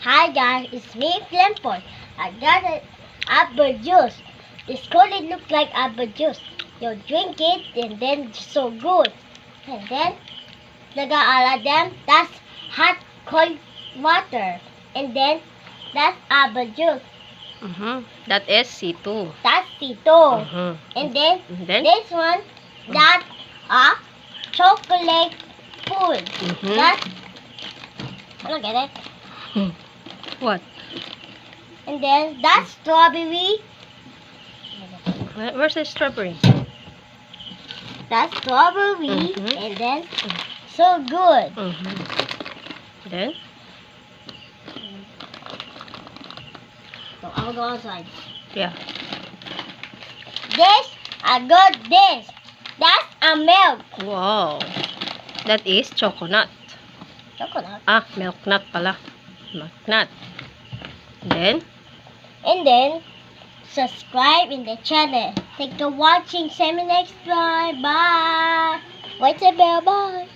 Hi guys, it's me, Flamboy. I got an apple juice. It's cold, it looks like apple juice. You drink it and then it's so good. And then, all of them, that's hot cold water. And then, that's apple juice. That is C2. That's C2. And then, this one, that's a chocolate food. That's, look at it. What? And then, that's strawberry. Where's the strawberry? That's strawberry. And then, so good. Then? So, I'll go outside. Yeah. This, I got this. That's a milk. Wow. That is chocolate. Chocolate. Milk nut pala. Milk nut. Then? And then, subscribe in the channel. Thanks for watching. See you next time. Bye. Wait a bell. Bye.